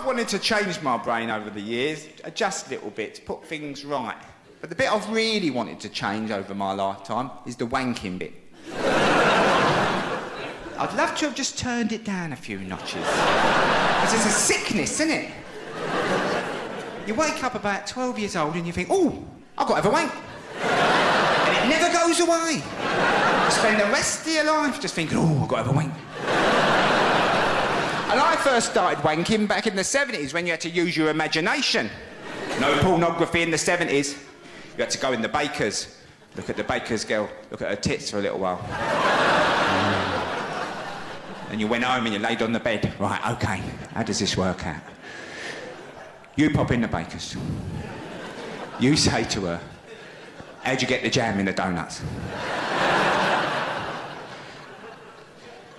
wanted to change my brain over the years, adjust a little bit, to put things right. But the bit I've really wanted to change over my lifetime is the wanking bit. I'd love to have just turned it down a few notches. Because it's a sickness, isn't it? You wake up about 12 years old and you think, oh, I've got to have a wank. And it never goes away. You spend the rest of your life just thinking, oh, I've got to have a wank. And I first started wanking back in the 70s when you had to use your imagination. No pornography in the 70s. You had to go in the baker's, look at the baker's girl, look at her tits for a little while. And you went home and you laid on the bed. Right, OK, how does this work out? You pop in the baker's. You say to her, how'd you get the jam in the doughnuts?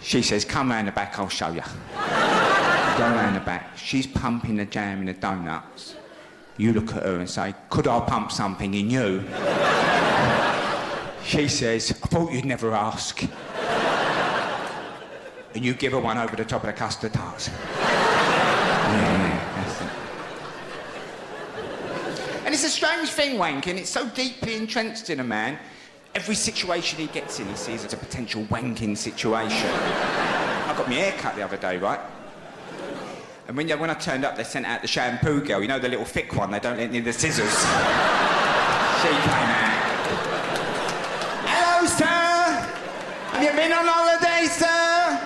She says, come round the back, I'll show you. Go round the back. She's pumping the jam in the doughnuts. You look at her and say, could I pump something in you? She says, I thought you'd never ask. And you give her one over the top of the custard tarts. Yeah, that's it. And it's a strange thing, wanking. It's so deeply entrenched in a man. Every situation he gets in, he sees as a potential wanking situation. I got my hair cut the other day, right? And when I turned up, they sent out the shampoo girl. You know, the little thick one, they don't let near the scissors. She came out. Hello, sir! Have you been on holiday, sir?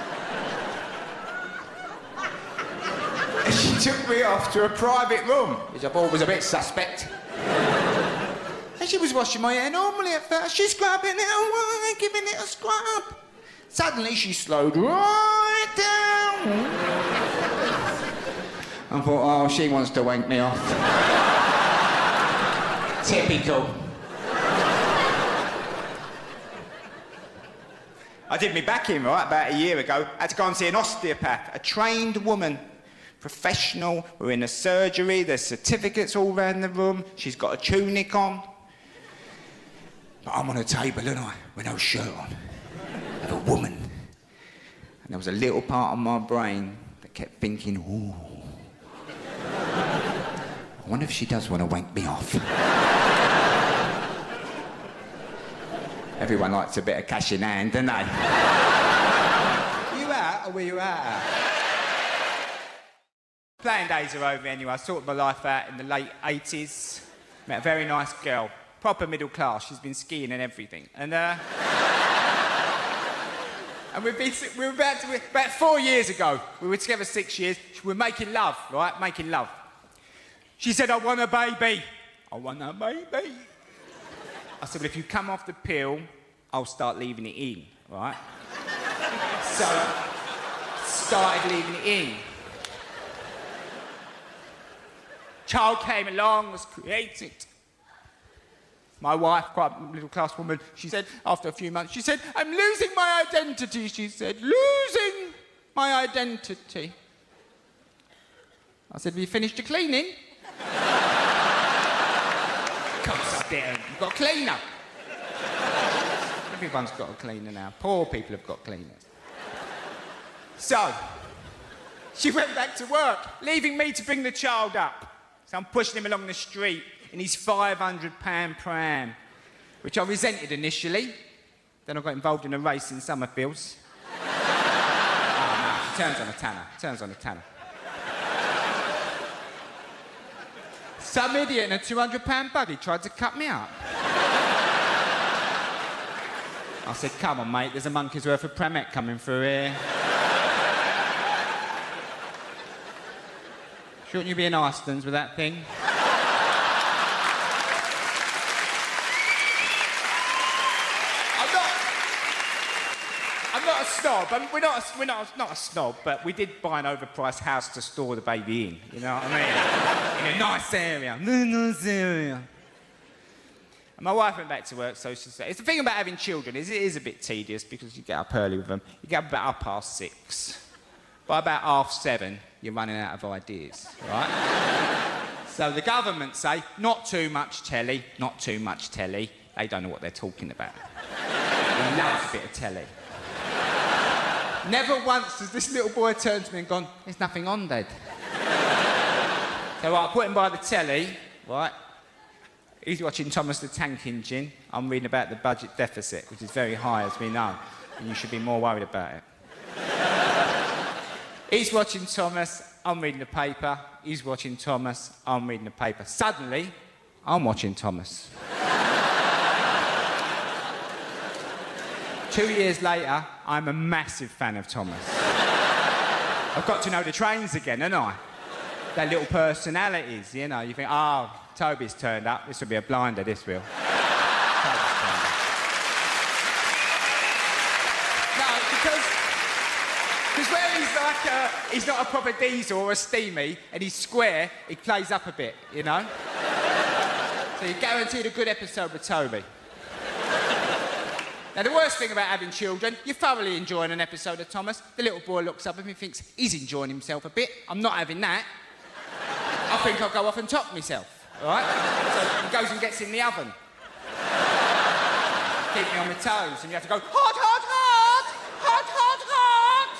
And she took me off to a private room, which I thought was a bit suspect. And she was washing my hair normally at first. She's scrubbing it away, giving it a scrub. Suddenly, she slowed right down. I thought, oh, she wants to wank me off. Typical. I did me back in, right, about a year ago. I had to go and see an osteopath, a trained woman, professional. We're in a surgery, there's certificates all around the room. She's got a tunic on. But I'm on a table, and I, with no shirt on, with a woman. And there was a little part of my brain that kept thinking, ooh, I wonder if she does want to wank me off. Everyone likes a bit of cash in hand, don't they? You out, or were you out? Playing days are over anyway. I sorted my life out in the late 80s. Met a very nice girl. Proper middle class. She's been skiing and everything. And and we were about 4 years ago. We were together 6 years. We were making love, right? Making love. She said, I want a baby. I want a baby. I said, well, if you come off the pill, I'll start leaving it in, right? So, started leaving it in. Child came along, was created. My wife, quite a middle-class woman, she said, after a few months, she said, I'm losing my identity, she said, losing my identity. I said, have you finished your cleaning? Come on, there, you've got a cleaner. Everyone's got a cleaner now. Poor people have got cleaners. So, she went back to work, leaving me to bring the child up. So I'm pushing him along the street in his £500 pram, which I resented initially. Then I got involved in a race in Summerfields. Oh, no, turns on a tanner, turns on a tanner. Some idiot in a £200 buggy tried to cut me up. I said, come on, mate, there's a monkey's worth of Pramet coming through here. Shouldn't you be in Icelands with that thing? I'm not a snob. We're not a snob, but we did buy an overpriced house to store the baby in. You know what I mean? In a nice area. Nice area. And my wife went back to work, so she said, it's the thing about having children is it is a bit tedious because you get up early with them. You get up about 6:30. By about 7:30, you're running out of ideas, right? So the government say, not too much telly, not too much telly. They don't know what they're talking about. He loves a bit of telly. Never once has this little boy turned to me and gone, there's nothing on, Dad. So I put him by the telly, right? He's watching Thomas the Tank Engine. I'm reading about the budget deficit, which is very high, as we know, and you should be more worried about it. He's watching Thomas, I'm reading the paper. He's watching Thomas, I'm reading the paper. Suddenly, I'm watching Thomas. 2 years later, I'm a massive fan of Thomas. I've got to know the trains again, haven't I? Their little personalities, you know. You think, oh, Toby's turned up. This will be a blinder, this will. Toby's turned up. No, because where he's like, he's not a proper diesel or a steamy, and he's square, he plays up a bit, you know? So you're guaranteed a good episode with Toby. Now, the worst thing about having children, you're thoroughly enjoying an episode of Thomas. The little boy looks up at me and thinks, he's enjoying himself a bit. I'm not having that. I think I'll go off and top myself, all right? So he goes and gets in the oven. Keep me on my toes, and you have to go, hot, hot, hot! Hot, hot, hot!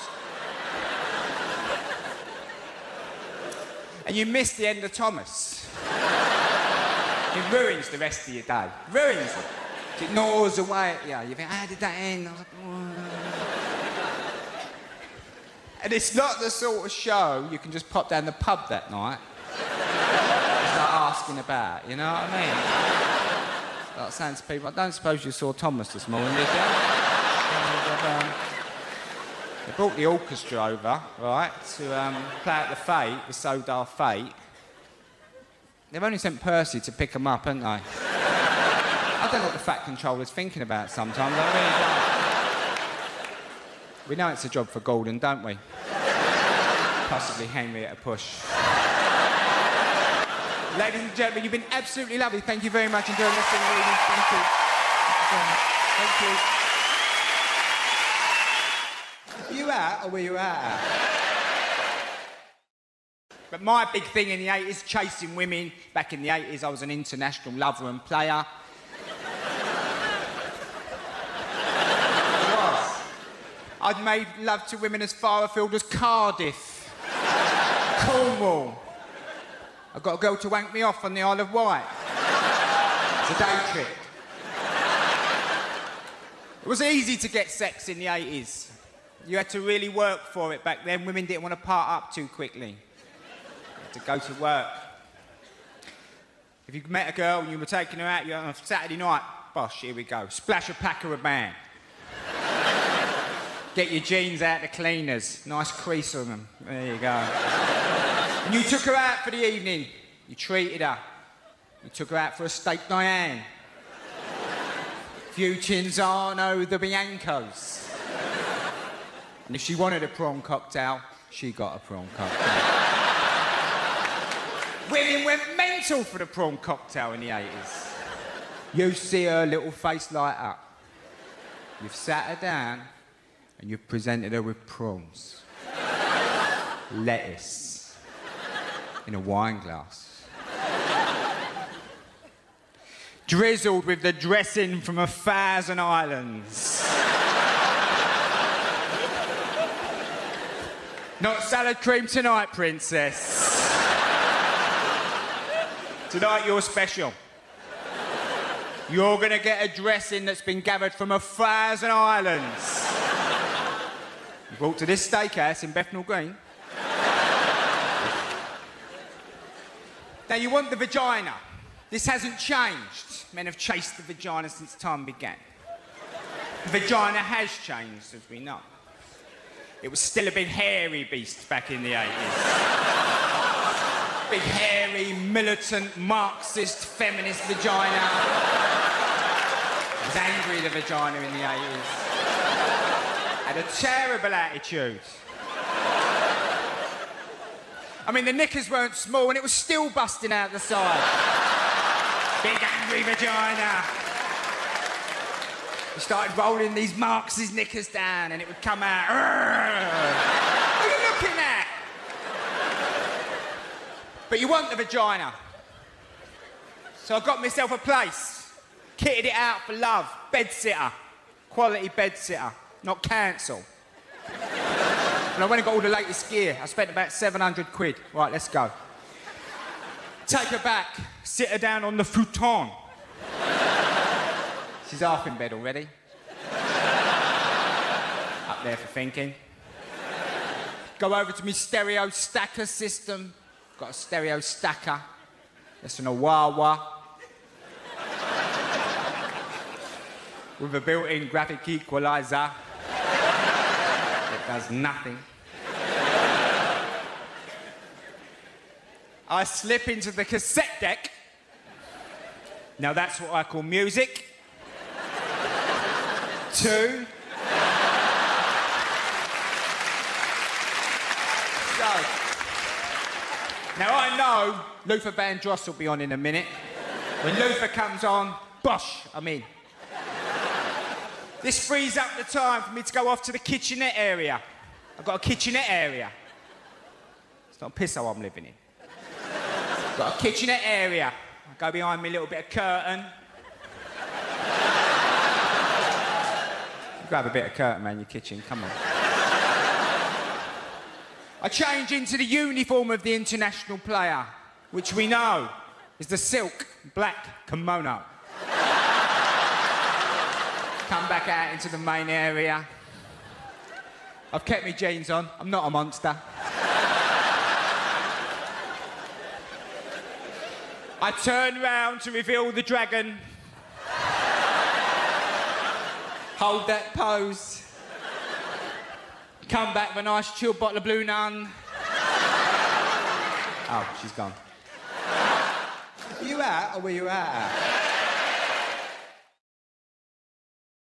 And you miss the end of Thomas. It ruins the rest of your day. Ruins it. It gnaws away at you. You think, how did that end? I was like, oh. And it's not the sort of show you can just pop down the pub that night and start asking about, you know what I mean? Like saying to people, I don't suppose you saw Thomas this morning, did you? They brought the orchestra over, right, to play out the Fate, the So Dar Fate. They've only sent Percy to pick them up, haven't they? I don't know what the Fat Controller's thinking about sometimes. I really don't. We know it's a job for Gordon, don't we? Possibly Henry at a push. Ladies and gentlemen, you've been absolutely lovely. Thank you very much. Enjoy the rest of the evening. Thank you. Thank you. Were you out or were you out? But my big thing in the 80s, chasing women. Back in the 80s, I was an international lover and player. I'd made love to women as far afield as Cardiff, Cornwall. I got a girl to wank me off on the Isle of Wight. It's a day trip. It was easy to get sex in the 80s. You had to really work for it back then. Women didn't want to part up too quickly. You had to go to work. If you met a girl and you were taking her out on a Saturday night, bosh, here we go. Splash a pack of a band. Get your jeans out the cleaners. Nice crease on them. There you go. And you took her out for the evening. You treated her. You took her out for a steak Diane. Few Cinzano the Biancos. And if she wanted a prawn cocktail, she got a prawn cocktail. Women went mental for the prawn cocktail in the 80s. You see her little face light up. You've sat her down and you've presented her with prawns. Lettuce. In a wine glass. Drizzled with the dressing from 1,000 Islands. Not salad cream tonight, princess. Tonight you're special. You're gonna get a dressing that's been gathered from 1,000 islands. You brought to this steakhouse in Bethnal Green. Now you want the vagina. This hasn't changed. Men have chased the vagina since time began. The vagina has changed, as we know. It was still a big hairy beast back in the 80s. Big hairy, militant, Marxist, feminist vagina. It was angry, the vagina in the 80s. Had a terrible attitude. I mean, the knickers weren't small and it was still busting out the side. Big angry vagina. He started rolling these Marxist knickers down and it would come out. What are you looking at? But you want the vagina. So I got myself a place. Kitted it out for love. Bedsitter. Quality bedsitter. Not council. And I went and got all the latest gear. I spent about 700 quid. Right, let's go. Take her back, sit her down on the futon. She's half in bed already. Up there for thinking. Go over to me stereo stacker system. Got a stereo stacker. Listen to wah-wah. With a built-in graphic equaliser. It does nothing. I slip into the cassette deck. Now that's what I call music. 2. So, now I know Luther Vandross will be on in a minute. When Luther comes on, bosh, I'm in. This frees up the time for me to go off to the kitchenette area. I've got a kitchenette area. It's not a piss hole I'm living in. I've got a kitchenette area. I go behind me a little bit of curtain. Grab a bit of curtain around your kitchen, come on. I change into the uniform of the international player, which we know is the silk black kimono. Come back out into the main area. I've kept my jeans on. I'm not a monster. I turn round to reveal the dragon. Hold that pose. Come back with a nice chilled bottle of Blue Nun. Oh, she's gone. Were you out or were you out?